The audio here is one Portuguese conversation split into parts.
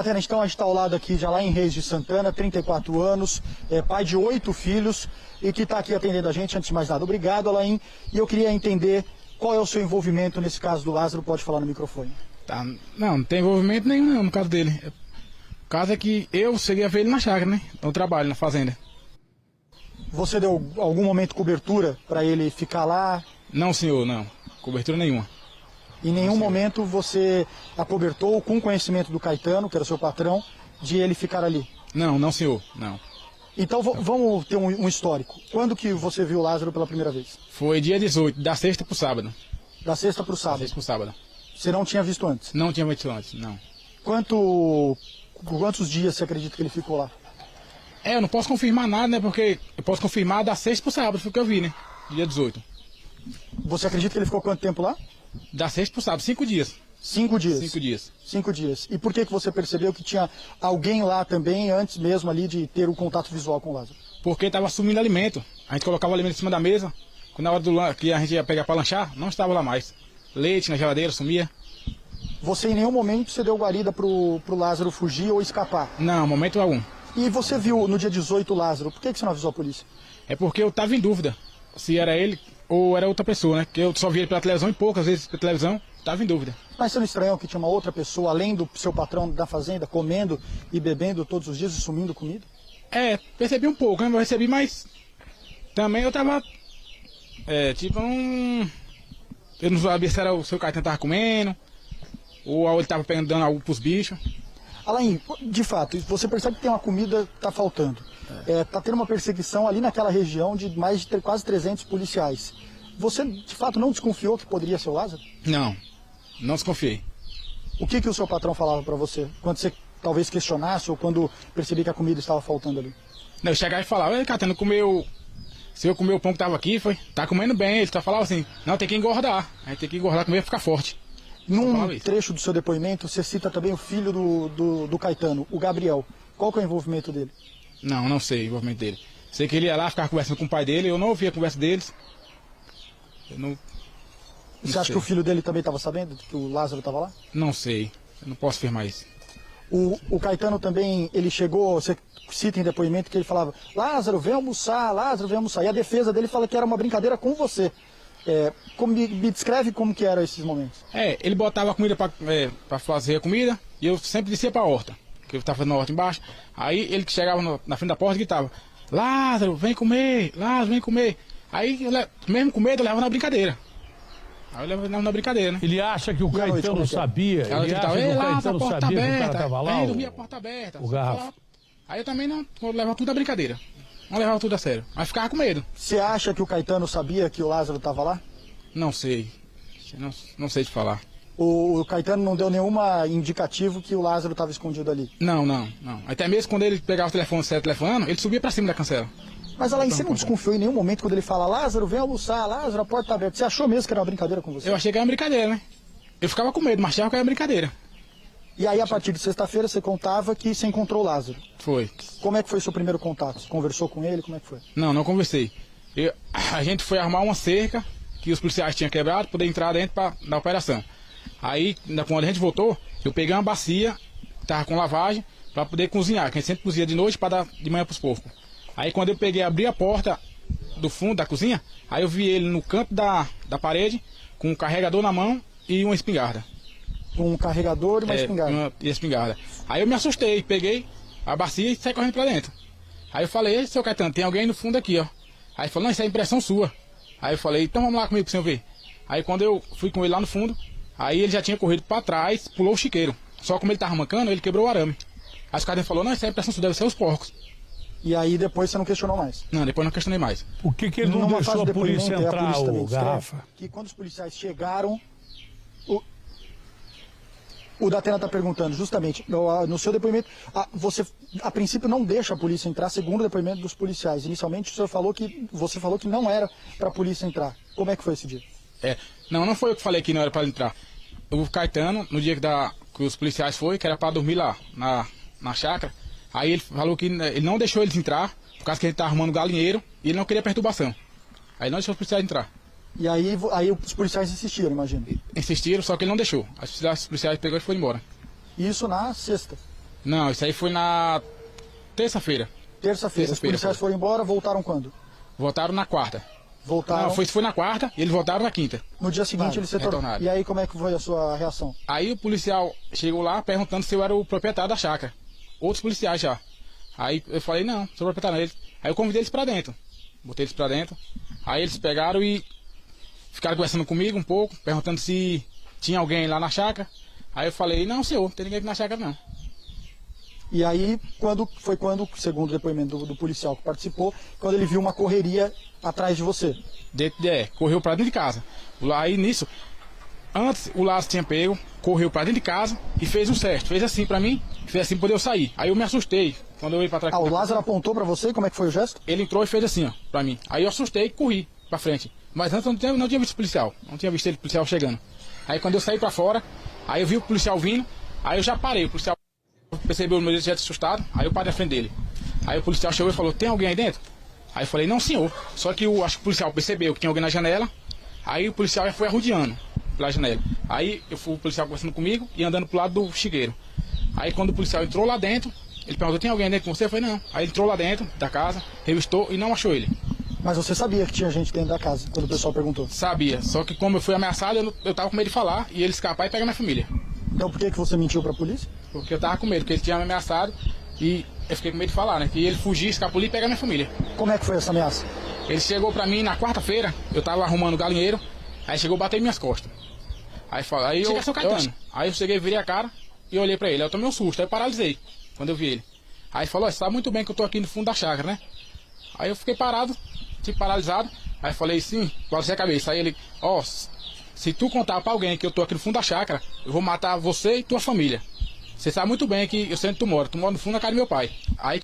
Então a gente está ao lado aqui, já lá em Reis de Santana, 34 anos, pai de 8 filhos e que está aqui atendendo a gente. Antes de mais nada, obrigado, Alain. E eu queria entender qual é o seu envolvimento nesse caso do Lázaro, pode falar no microfone. Tá, não tem envolvimento nenhum não, no caso dele. O caso é que eu cheguei a ver ele na chácara, né? No trabalho, na fazenda. Você deu algum momento cobertura para ele ficar lá? Não, senhor, não. Cobertura nenhuma. Em nenhum momento você acobertou com conhecimento do Caetano, que era o seu patrão, de ele ficar ali? Não, não, senhor, não. Então vamos ter um histórico. Quando que você viu o Lázaro pela primeira vez? Foi dia 18, da sexta pro sábado. Da sexta para o sábado? Da sexta pro sábado. Você não tinha visto antes? Não tinha visto antes, não. Quantos dias você acredita que ele ficou lá? Eu não posso confirmar nada, né? Porque eu posso confirmar da sexta pro sábado, foi o que eu vi, né? Dia 18. Você acredita que ele ficou quanto tempo lá? Da sexta pro sábado, 5 dias. 5 dias? 5 dias. 5 dias. E por que você percebeu que tinha alguém lá também, antes mesmo ali de ter o contato visual com o Lázaro? Porque estava sumindo alimento. A gente colocava o alimento em cima da mesa. Quando na hora que a gente ia pegar para lanchar, não estava lá mais. Leite na geladeira, sumia. Você em nenhum momento você deu guarida pro Lázaro fugir ou escapar? Não, momento algum. E você viu no dia 18 o Lázaro, por que você não avisou a polícia? É porque eu estava em dúvida se era ele ou era outra pessoa, né? Que eu só vi ele pela televisão e poucas vezes pela televisão, estava em dúvida. Mas você não estranhou que tinha uma outra pessoa, além do seu patrão da fazenda, comendo e bebendo todos os dias e sumindo comida? Percebi um pouco, né? Eu recebi, mas também eu tava, eu não sabia se era o seu Caetano tava comendo, ou ele tava dando algo pros bichos. Alain, de fato, você percebe que tem uma comida que está faltando. Está tendo uma perseguição ali naquela região de mais de quase 300 policiais. Você, de fato, não desconfiou que poderia ser o Lázaro? Não, não desconfiei. O que o seu patrão falava para você? Quando você talvez questionasse ou quando percebia que a comida estava faltando ali? Eu chegava e falava, ei, Caetano, comeu... Se eu comer o pão que tava aqui, tá comendo bem. Ele só falava assim, não, tem que engordar. A gente tem que engordar, comer e ficar forte. Num trecho do seu depoimento, você cita também o filho do Caetano, o Gabriel. Qual que é o envolvimento dele? Não sei o envolvimento dele. Sei que ele ia lá, ficava conversando com o pai dele, eu não ouvia a conversa deles. Você acha que o filho dele também estava sabendo que o Lázaro estava lá? Não sei, eu não posso afirmar isso. O Caetano também, ele chegou, você cita em depoimento que ele falava, Lázaro, vem almoçar, Lázaro, vem almoçar. E a defesa dele fala que era uma brincadeira com você. Me descreve como que eram esses momentos. Ele botava a comida para fazer a comida e eu sempre descia para a horta, que eu estava fazendo a horta embaixo. Aí ele que chegava na frente da porta e gritava, Lázaro, vem comer, Lázaro, vem comer. Aí, mesmo com medo, eu levava na brincadeira. Aí eu levava na brincadeira, né? Ele acha que o Caetano sabia, ele acha que o Caetano sabia que o cara estava lá? Aí dormia a porta aberta. O garrafa. Aí eu também não levava tudo na brincadeira. Não levava tudo a sério, mas ficava com medo. Você acha que o Caetano sabia que o Lázaro estava lá? Não sei. Não sei te falar. O Caetano não deu nenhuma indicativo que o Lázaro estava escondido ali? Não. Até mesmo quando ele pegava o telefone, saia telefonando, ele subia pra cima da cancela. Mas Alain, você não desconfiou em nenhum momento quando ele fala, Lázaro, vem almoçar, Lázaro, a porta está aberta. Você achou mesmo que era uma brincadeira com você? Eu achei que era uma brincadeira, né? Eu ficava com medo, mas achava que era brincadeira. E aí, a partir de sexta-feira, você contava que você encontrou o Lázaro? Foi. Como é que foi o seu primeiro contato? Você conversou com ele? Como é que foi? Não conversei. A gente foi armar uma cerca que os policiais tinham quebrado para poder entrar dentro da operação. Aí, quando a gente voltou, eu peguei uma bacia, tava com lavagem, para poder cozinhar, que a gente sempre cozinha de noite para dar de manhã para os porcos. Aí quando eu peguei, abri a porta do fundo da cozinha, aí eu vi ele no canto da parede, com um carregador na mão e uma espingarda. Um carregador e uma espingarda? E espingarda. Aí eu me assustei, peguei a bacia e saí correndo para dentro. Aí eu falei, ei, seu Caetano, tem alguém no fundo aqui, ó. Aí ele falou, não, isso é impressão sua. Aí eu falei, então vamos lá comigo pro senhor ver. Aí quando eu fui com ele lá no fundo, aí ele já tinha corrido para trás, pulou o chiqueiro. Só como ele tava mancando, ele quebrou o arame. Aí o Caetano falou, não, isso é impressão sua, deve ser os porcos. E aí depois você não questionou mais? Não, depois não questionei mais. Por que ele não deixou a polícia entrar, o garrafa? Que quando os policiais chegaram, o Datena está perguntando, justamente, no seu depoimento, você a princípio não deixa a polícia entrar, segundo o depoimento dos policiais. Inicialmente você falou que não era para a polícia entrar. Como é que foi esse dia? Não foi eu que falei que não era para entrar. O Caetano, no dia que os policiais foram, que era para dormir lá na chácara, aí ele falou que ele não deixou eles entrar, por causa que ele estava arrumando galinheiro, e ele não queria perturbação. Aí não deixou os policiais entrar. E aí os policiais insistiram, imagino. Insistiram, só que ele não deixou. Os policiais pegou e foram embora. Isso na sexta? Não, isso aí foi na terça-feira. Terça-feira. Os policiais foram embora, voltaram quando? Voltaram na quarta. Voltaram. Não, foi na quarta e eles voltaram na quinta. No dia seguinte eles retornaram. E aí como é que foi a sua reação? Aí o policial chegou lá perguntando se eu era o proprietário da chácara. Outros policiais já. Aí eu falei, não, sou o proprietário deles. Aí eu convidei eles pra dentro. Botei eles pra dentro. Aí eles pegaram e ficaram conversando comigo um pouco, perguntando se tinha alguém lá na chácara. Aí eu falei, não, senhor, não tem ninguém aqui na chácara não. E aí, quando, segundo o depoimento do policial que participou, quando ele viu uma correria atrás de você? Correu pra dentro de casa. Aí nisso, antes o Lázaro tinha pego, correu pra dentro de casa e fez um certo. Fez assim pra mim, fez assim pra poder eu sair. Aí eu me assustei. Quando eu ia pra trás. O Lázaro apontou pra você? Como é que foi o gesto? Ele entrou e fez assim, ó, pra mim. Aí eu assustei e corri pra frente. Mas antes eu não tinha visto o policial. Não tinha visto ele, o policial chegando. Aí quando eu saí pra fora, aí eu vi o policial vindo, aí eu já parei. O policial percebeu o meu jeito assustado, aí eu parei na frente dele. Aí o policial chegou e falou, tem alguém aí dentro? Aí eu falei, não senhor. Só que acho que o policial percebeu que tinha alguém na janela, aí o policial já foi arrodeando pela janela. Aí eu fui o policial conversando comigo e andando pro lado do chiqueiro. Aí quando o policial entrou lá dentro, ele perguntou, tem alguém dentro com você? Eu falei, não. Aí ele entrou lá dentro da casa, revistou e não achou ele. Mas você sabia que tinha gente dentro da casa, quando o pessoal perguntou? Sabia, só que como eu fui ameaçado, eu tava com medo de falar e ele escapar e pegar minha família. Então por que você mentiu pra polícia? Porque eu tava com medo, porque ele tinha me ameaçado e eu fiquei com medo de falar, né? Que ele fugir, escapulir e pegar minha família. Como é que foi essa ameaça? Ele chegou pra mim na quarta-feira, eu tava arrumando o galinheiro, aí chegou a bater em minhas costas. Aí eu cheguei, virei a cara e olhei pra ele. Aí eu tomei um susto, aí eu paralisei quando eu vi ele. Aí ele falou, você sabe muito bem que eu tô aqui no fundo da chácara, né? Aí eu fiquei parado, tipo paralisado. Aí eu falei, sim, balancei a cabeça. Aí ele, se tu contar pra alguém que eu tô aqui no fundo da chácara, eu vou matar você e tua família. Você sabe muito bem que eu sei onde tu mora no fundo da casa do meu pai. Aí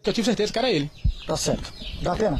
que eu tive certeza que era ele. Tá certo. Dá pena?